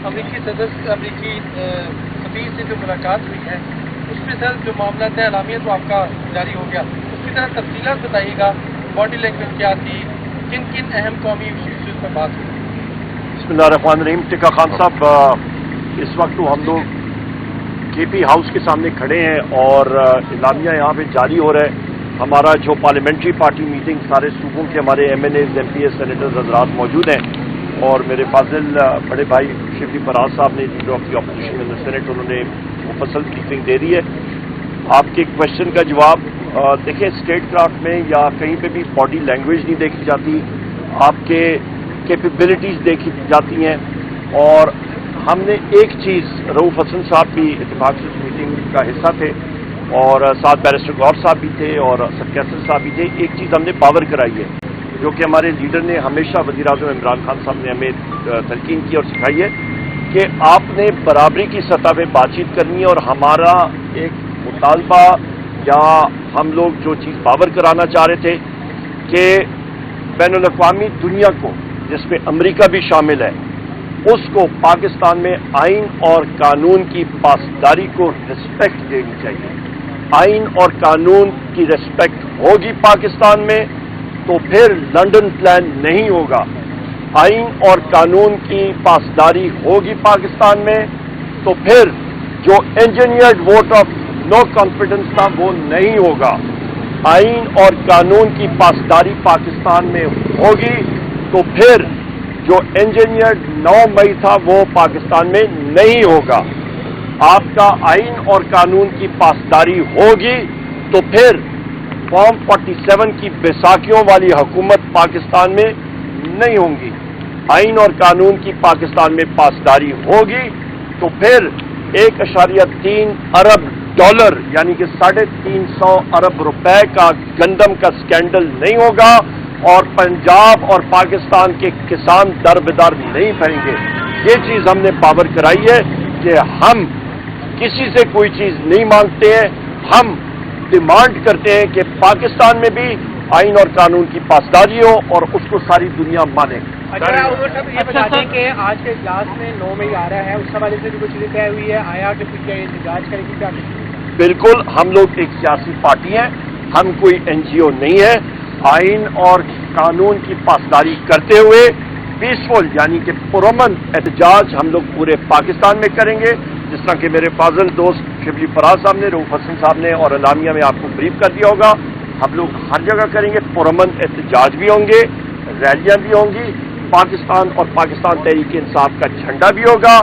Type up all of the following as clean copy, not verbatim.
امریکی صدر امریکی سفیر سے جو ملاقات ہوئی ہے اس میں سر جو معاملات ہے اعلامیہ تو آپ کا جاری ہو گیا، اس کی طرح تفصیلات بتائیے گا، باڈی لینگویج کیا تھی، کن کن اہم قومی ایشوز پر بات ہوئی؟ بسم اللہ الرحمن الرحیم۔ ٹکا خان صاحب، اس وقت ہم لوگ کے پی ہاؤس کے سامنے کھڑے ہیں اور اعلامیہ یہاں پہ جاری ہو رہا ہے۔ ہمارا جو پارلیمنٹری پارٹی میٹنگ، سارے صوبوں کے ہمارے M N As, M Ps ایس، سینیٹرز حضرات موجود ہیں اور میرے فاضل بڑے بھائی شبلی فراز صاحب نے، leader of the opposition in the senate, انہوں نے مفصل بریفنگ دے دی ہے۔ آپ کے کوشچن کا جواب دیکھیں، اسٹیٹ کرافٹ میں یا کہیں پہ بھی باڈی لینگویج نہیں دیکھی جاتی، آپ کے کیپیبلٹیز دیکھی جاتی ہیں۔ اور ہم نے ایک چیز، رؤوف حسن صاحب بھی اتفاق سے اس میٹنگ کا حصہ تھے اور ساتھ بیرسٹر غور صاحب بھی تھے اور اسد کیسر صاحب بھی تھے، ایک چیز ہم نے پاور کرائی ہے جو کہ ہمارے لیڈر نے ہمیشہ، وزیر اعظم عمران خان صاحب نے ہمیں تلقین کی اور سکھائی ہے کہ آپ نے برابری کی سطح پہ بات چیت کرنی ہے۔ اور ہمارا ایک مطالبہ یا ہم لوگ جو چیز پاور کرانا چاہ رہے تھے کہ بین الاقوامی دنیا کو، جس میں امریکہ بھی شامل ہے، اس کو پاکستان میں آئین اور قانون کی پاسداری کو رسپیکٹ دینی چاہیے۔ آئین اور قانون کی رسپیکٹ ہوگی پاکستان میں تو پھر لنڈن پلان نہیں ہوگا۔ آئین اور قانون کی پاسداری ہوگی پاکستان میں تو پھر جو engineered vote of no confidence تھا وہ نہیں ہوگا۔ آئین اور قانون کی پاسداری پاکستان میں ہوگی تو پھر جو انجینئرڈ 9 مئی تھا وہ پاکستان میں نہیں ہوگا۔ آپ کا آئین اور قانون کی پاسداری ہوگی تو پھر فارم 47 کی بیساکھیوں والی حکومت پاکستان میں نہیں ہوں گی۔ آئین اور قانون کی پاکستان میں پاسداری ہوگی تو پھر 1.3 ارب ڈالر یعنی کہ 350 ارب روپے کا گندم کا سکینڈل نہیں ہوگا اور پنجاب اور پاکستان کے کسان در بدر نہیں پھریں گے۔ یہ چیز ہم نے پاور کرائی ہے کہ ہم کسی سے کوئی چیز نہیں مانگتے ہیں، ہم ڈیمانڈ کرتے ہیں کہ پاکستان میں بھی آئین اور قانون کی پاسداری ہو اور اس کو ساری دنیا مانے۔ یہ بتا دیں کہ آج کے اجلاس میں 9 مئی آ رہا ہے، اس حوالے سے بھی کچھ چیزیں طے ہوئی ہے، آیا کہ پھر کیا احتجاج کرے گی کیا؟ بالکل، ہم لوگ ایک سیاسی پارٹی ہیں، ہم کوئی این جی او نہیں ہے۔ آئین اور قانون کی پاسداری کرتے ہوئے پیسفل یعنی کہ پرامن احتجاج ہم لوگ پورے پاکستان میں کریں گے، جس طرح کہ میرے فاضل دوست شبلی فراز صاحب نے، رؤوف حسن صاحب نے اور اعلامیہ میں آپ کو بریف کر دیا ہوگا۔ ہم لوگ ہر جگہ کریں گے، پرامن احتجاج بھی ہوں گے، ریلیاں بھی ہوں گی، پاکستان اور پاکستان تحریک انصاف کا جھنڈا بھی ہوگا،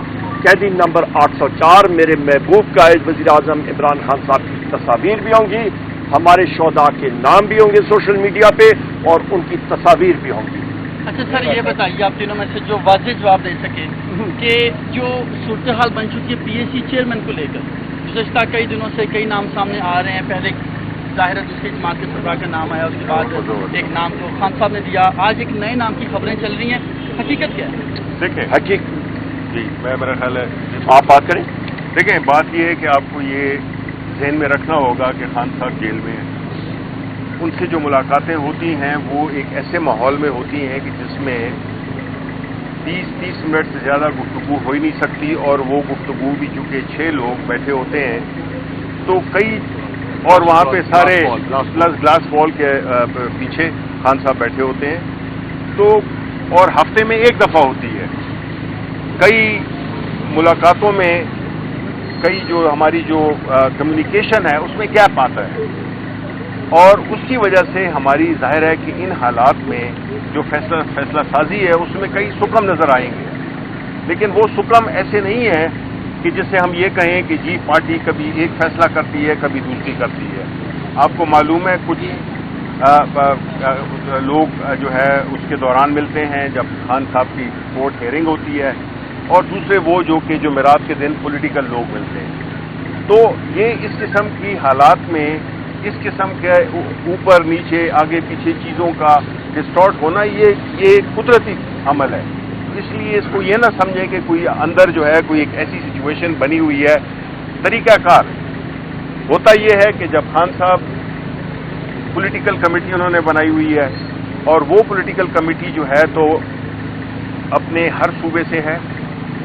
قیدی نمبر 804 میرے محبوب قائد وزیر اعظم عمران خان صاحب کی تصاویر بھی ہوں گی، ہمارے شہداء کے نام بھی ہوں گے سوشل میڈیا پہ اور ان کی تصاویر بھی ہوں گی۔ اچھا سر، یہ بتائیے آپ تینوں میں سے جو واضح جواب دے سکے کہ جو صورتحال بن چکی ہے پی ایس سی چیئرمین کو لے کر، گزشتہ کئی دنوں سے کئی نام سامنے آ رہے ہیں، پہلے ظاہر ہے دوسری جماعت کے سربراہ کا نام آیا، اس کے بعد ایک نام کو خان صاحب نے دیا، آج ایک نئے نام کی خبریں چل رہی ہیں، حقیقت کیا ہے؟ دیکھیں جی، میرا خیال ہے آپ بات کریں۔ دیکھیں، بات یہ ہے کہ آپ کو یہ ذہن میں رکھنا ہوگا کہ خان صاحب جیل میں ہیں، ان سے جو ملاقاتیں ہوتی ہیں وہ ایک ایسے ماحول میں ہوتی ہیں کہ جس میں 20-30 منٹ سے زیادہ گفتگو ہو ہی نہیں سکتی، اور وہ گفتگو بھی چونکہ 6 لوگ بیٹھے ہوتے ہیں تو کئی، اور وہاں پہ سارے گلاس وال کے پیچھے خان صاحب بیٹھے ہوتے ہیں، تو اور ہفتے میں ایک دفعہ ہوتی ہے۔ کئی ملاقاتوں میں کئی جو ہماری جو کمیونیکیشن ہے اس میں گیپ آتا ہے، اور اس کی وجہ سے ہماری ظاہر ہے کہ ان حالات میں جو فیصلہ سازی ہے اس میں کئی سکم نظر آئیں گے، لیکن وہ سکم ایسے نہیں ہے کہ جس سے ہم یہ کہیں کہ جی پارٹی کبھی ایک فیصلہ کرتی ہے کبھی دوسری کرتی ہے۔ آپ کو معلوم ہے کچھ لوگ جو ہے اس کے دوران ملتے ہیں جب خان صاحب کی کورٹ ہیئرنگ ہوتی ہے، اور دوسرے وہ جو کہ جمعرات کے دن پولیٹیکل لوگ ملتے ہیں۔ تو یہ اس قسم کی حالات میں اس قسم کے اوپر نیچے آگے پیچھے چیزوں کا ڈسٹارٹ ہونا یہ قدرتی عمل ہے، اس لیے اس کو یہ نہ سمجھیں کہ کوئی اندر جو ہے کوئی ایک ایسی سچویشن بنی ہوئی ہے۔ طریقہ کار ہوتا یہ ہے کہ جب خان صاحب پولیٹیکل کمیٹی انہوں نے بنائی ہوئی ہے، اور وہ پولیٹیکل کمیٹی جو ہے تو اپنے ہر صوبے سے ہے،